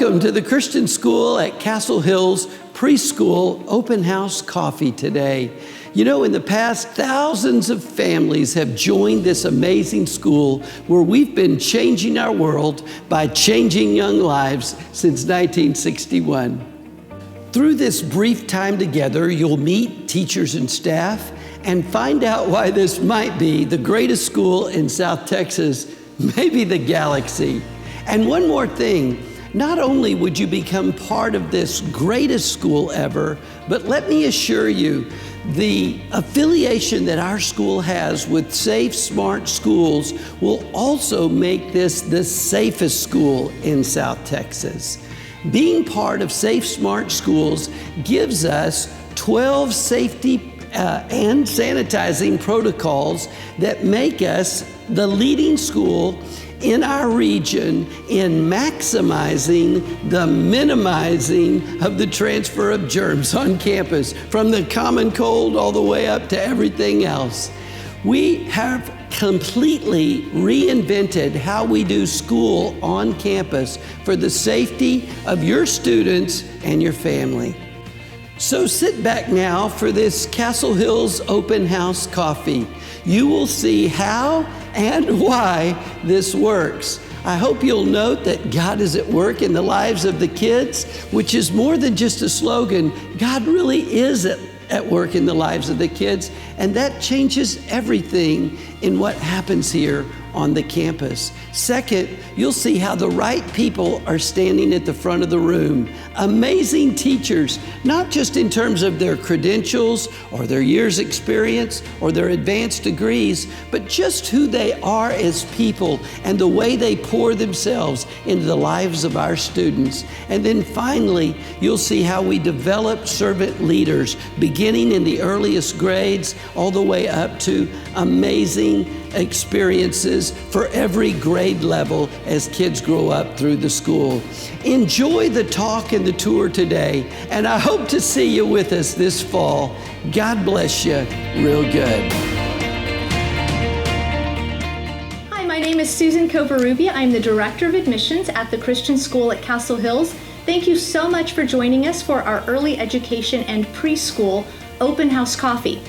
welcome to the Christian School at Castle Hills Preschool Open House Coffee today. You know, in the past, thousands of families have joined this amazing school where we've been changing our world by changing young lives since 1961. Through this brief time together, you'll meet teachers and staff and find out why this might be the greatest school in South Texas, maybe the galaxy. And one more thing, not only would you become part of this greatest school ever, but let me assure you, the affiliation that our school has with Safe, Smart Schools will also make this the safest school in South Texas. Being part of Safe, Smart Schools gives us 12 safety and sanitizing protocols that make us the leading school in our region in maximizing the minimizing of the transfer of germs on campus, from the common cold all the way up to everything else. We have completely reinvented how we do school on campus for the safety of your students and your family. So sit back now for this Castle Hills Open House Coffee. You will see how and why this works. I hope you'll note that God is at work in the lives of the kids, which is more than just a slogan. God really is at work in the lives of the kids, and that changes everything in what happens here on the campus. Second, you'll see how the right people are standing at the front of the room. Amazing teachers, not just in terms of their credentials or their years' experience or their advanced degrees, but just who they are as people and the way they pour themselves into the lives of our students. And then finally, you'll see how we develop servant leaders, beginning in the earliest grades all the way up to amazing experiences for every grade level as kids grow up through the school. Enjoy the talk and the tour today, and I hope to see you with us this fall. God bless you real good. Hi, my name is Susan Covarrubias. I'm the Director of Admissions at the Christian School at Castle Hills. Thank you so much for joining us for our early education and preschool open house coffee.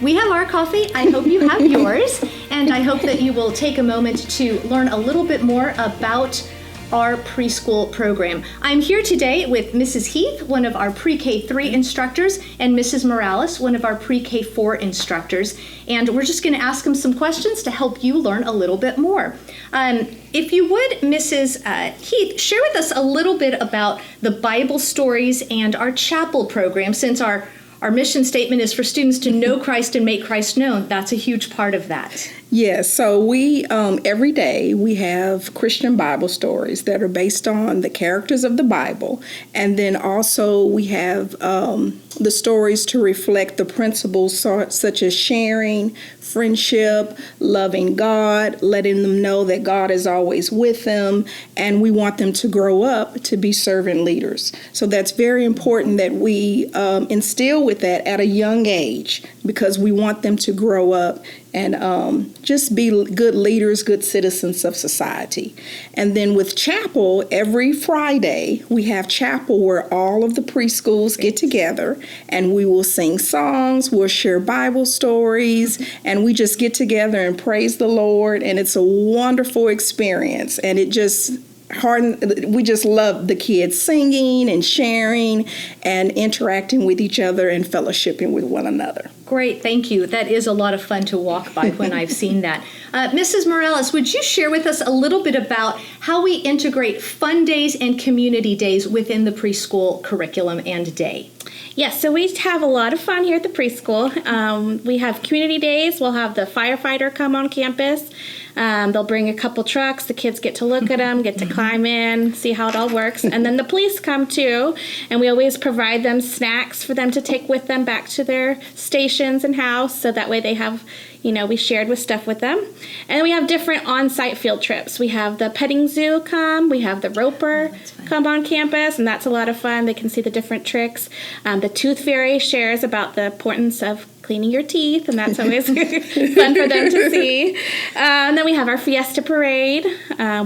We have our coffee, I hope you have yours, and I hope that you will take a moment to learn a little bit more about our preschool program. I'm here today with Mrs. Heath, one of our pre-K3 instructors, and Mrs. Morales, one of our pre-K4 instructors, and we're just going to ask them some questions to help you learn a little bit more. If you would, Mrs. Heath, share with us a little bit about the Bible stories and our chapel program, since our mission statement is for students to know Christ and make Christ known. That's a huge part of that. Yes, so we, every day, we have Christian Bible stories that are based on the characters of the Bible. And then also we have the stories to reflect the principles such as sharing, friendship, loving God, letting them know that God is always with them, and we want them to grow up to be servant leaders. So that's very important that we instill with that at a young age, because we want them to grow up and just be good leaders, good citizens of society. And then with chapel, every Friday, we have chapel where all of the preschools get together, and we will sing songs, we'll share Bible stories, and we just get together and praise the Lord, and it's a wonderful experience. And it just we just love the kids singing and sharing and interacting with each other and fellowshipping with one another. Great, thank you. That is a lot of fun to walk by when I've seen that. Mrs. Morales, would you share with us a little bit about how we integrate fun days and community days within the preschool curriculum and day? Yes, so we have a lot of fun here at the preschool. We have community days. We'll have the firefighter come on campus. They'll bring a couple trucks. The kids get to look at them, get to climb in, see how it all works. And then the police come too, and we always provide them snacks for them to take with them back to their stations and house, so that way they have, we shared with stuff with them. And we have different on-site field trips. We have the petting zoo come, we have the roper come on campus, and that's a lot of fun. They can see the different tricks. The Tooth Fairy shares about the importance of cleaning your teeth, and that's always fun for them to see. And then we have our Fiesta Parade.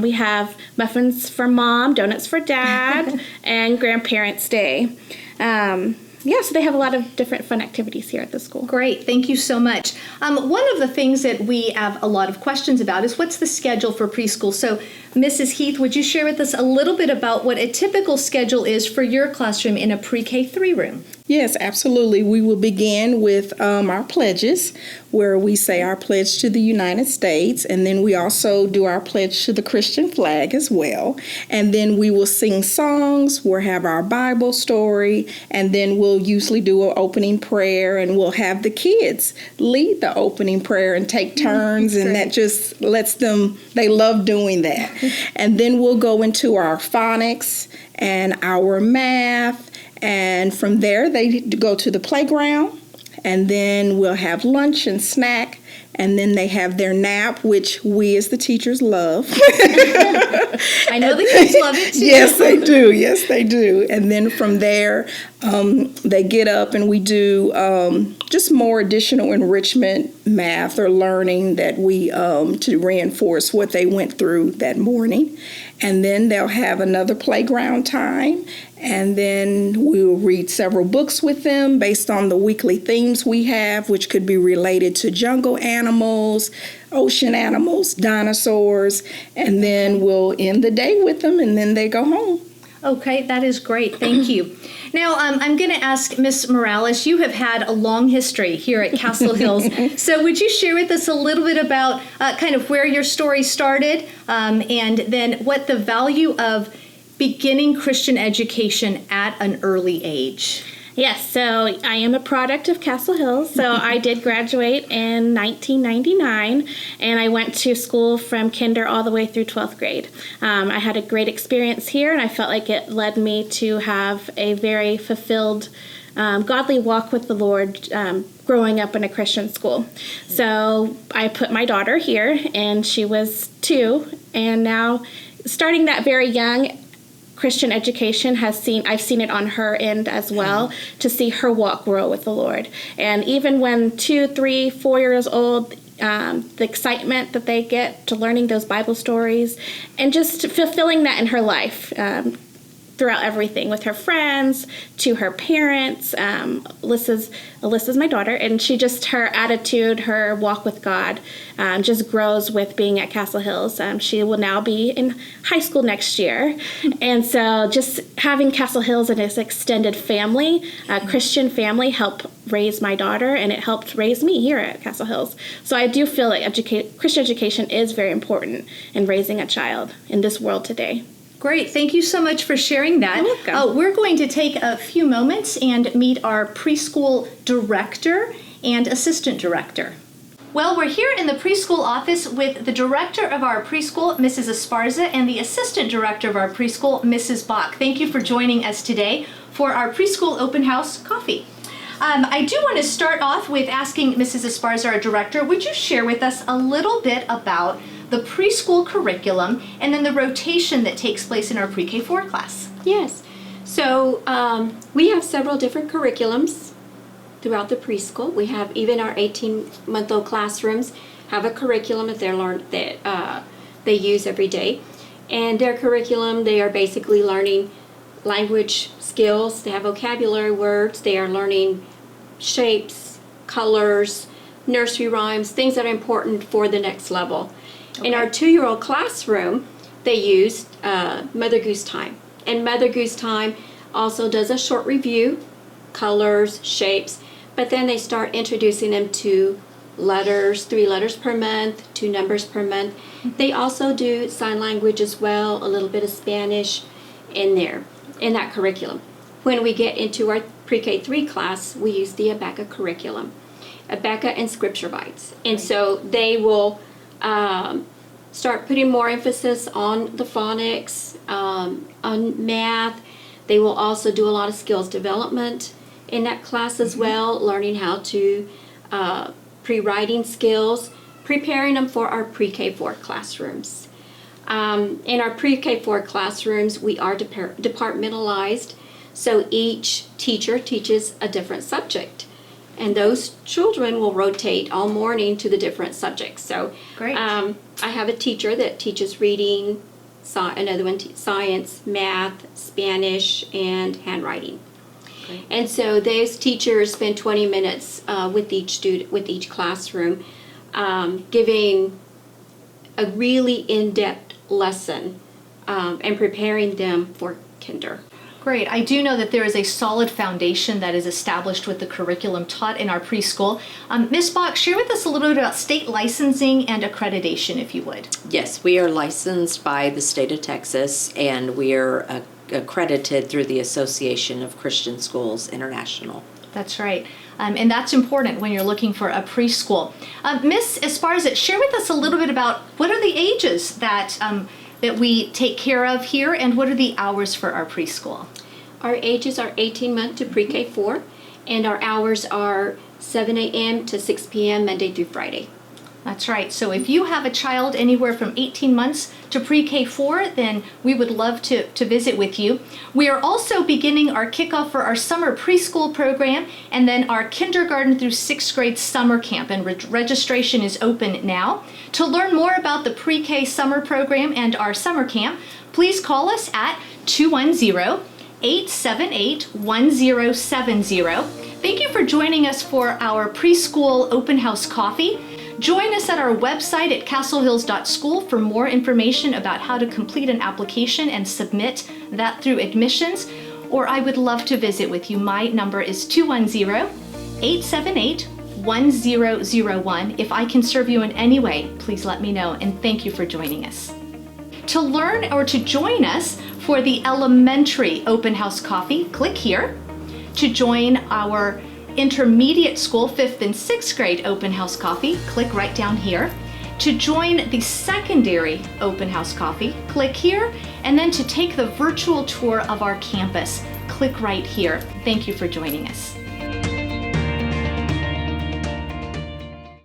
We have muffins for Mom, donuts for Dad, and Grandparents' Day. So they have a lot of different fun activities here at the school. Great. Thank you so much. One of the things that we have a lot of questions about is what's the schedule for preschool? So, Mrs. Heath, would you share with us a little bit about what a typical schedule is for your classroom in a pre-K3 room? Yes, absolutely. We will begin with our pledges, where we say our pledge to the United States, and then we also do our pledge to the Christian flag as well. And then we will sing songs, we'll have our Bible story, and then we'll usually do an opening prayer, and we'll have the kids lead the opening prayer and take turns, and that just lets them, they love doing that. And then we'll go into our phonics and our math. And from there, they go to the playground, and then we'll have lunch and snack, and then they have their nap, which we as the teachers love. I know the kids love it too. Yes, they do. Yes, they do. And then from there, they get up and we do just more additional enrichment math or learning that we to reinforce what they went through that morning. And then they'll have another playground time. And then we'll read several books with them based on the weekly themes we have, which could be related to jungle animals, ocean animals, dinosaurs, and then we'll end the day with them, and then they go home. Okay, that is great. Thank you. Now, I'm going to ask Ms. Morales, you have had a long history here at Castle Hills. So would you share with us a little bit about kind of where your story started and then what the value of beginning Christian education at an early age? Yes, so I am a product of Castle Hills. So I did graduate in 1999, and I went to school from kinder all the way through 12th grade. I had a great experience here, and I felt like it led me to have a very fulfilled, godly walk with the Lord growing up in a Christian school. So I put my daughter here, and she was 2, and now starting that very young, Christian education I've seen it on her end as well, to see her walk grow with the Lord. And even when 2, 3, 4 years old, the excitement that they get to learning those Bible stories and just fulfilling that in her life throughout everything, with her friends, to her parents. Alyssa's my daughter, and her attitude, her walk with God just grows with being at Castle Hills. She will now be in high school next year. And so just having Castle Hills and its extended family, Christian family, helped raise my daughter, and it helped raise me here at Castle Hills. So I do feel like Christian education is very important in raising a child in this world today. Great. Thank you so much for sharing that. You're welcome. We're going to take a few moments and meet our preschool director and assistant director. Well, we're here in the preschool office with the director of our preschool, Mrs. Esparza, and the assistant director of our preschool, Mrs. Bach. Thank you for joining us today for our preschool open house coffee. I do want to start off with asking Mrs. Esparza, our director, would you share with us a little bit about the preschool curriculum and then the rotation that takes place in our pre-K4 class? Yes. So we have several different curriculums throughout the preschool. We have even our 18-month-old classrooms have a curriculum that they use every day. And their curriculum, they are basically learning language skills. They have vocabulary words. They are learning shapes, colors, nursery rhymes, things that are important for the next level. Okay. In our 2-year-old classroom, they use Mother Goose Time. And Mother Goose Time also does a short review, colors, shapes, but then they start introducing them to letters, 3 letters per month, 2 numbers per month. They also do sign language as well, a little bit of Spanish in there, in that curriculum. When we get into our pre-K3 class, we use the Abeka curriculum, Abeka and Scripture Bites. And so they will start putting more emphasis on the phonics, on math. They will also do a lot of skills development in that class as well, learning how to pre-writing skills, preparing them for our pre-K4 classrooms. In our pre-K4 classrooms, we are departmentalized, So each teacher teaches a different subject. And those children will rotate all morning to the different subjects. So Great. I have a teacher that teaches reading, another one science, math, Spanish, and handwriting. Great. And so those teachers spend 20 minutes with each student, with each classroom, giving a really in-depth lesson and preparing them for kinder. Great. I do know that there is a solid foundation that is established with the curriculum taught in our preschool. Ms. Bach, share with us a little bit about state licensing and accreditation, if you would. Yes, we are licensed by the state of Texas, and we are accredited through the Association of Christian Schools International. That's right. And that's important when you're looking for a preschool. Ms. Esparza, share with us a little bit about what are the ages that we take care of here, and what are the hours for our preschool? Our ages are 18 months to pre-K 4, and our hours are 7 a.m. to 6 p.m. Monday through Friday. That's right. So if you have a child anywhere from 18 months to pre-K 4, then we would love to visit with you. We are also beginning our kickoff for our summer preschool program, and then our kindergarten through 6th grade summer camp, and registration is open now. To learn more about the pre-K summer program and our summer camp, please call us at 210-878-1070. Thank you for joining us for our preschool open house coffee. Join us at our website at castlehills.school for more information about how to complete an application and submit that through admissions, or I would love to visit with you. My number is 210-878-1001. If I can serve you in any way, please let me know, and thank you for joining us. To learn or to join us for the elementary open house coffee, click here. To join our intermediate school 5th and 6th grade open house coffee, click right down here. To join the secondary open house coffee, click here. And then to take the virtual tour of our campus, click right here. Thank you for joining us.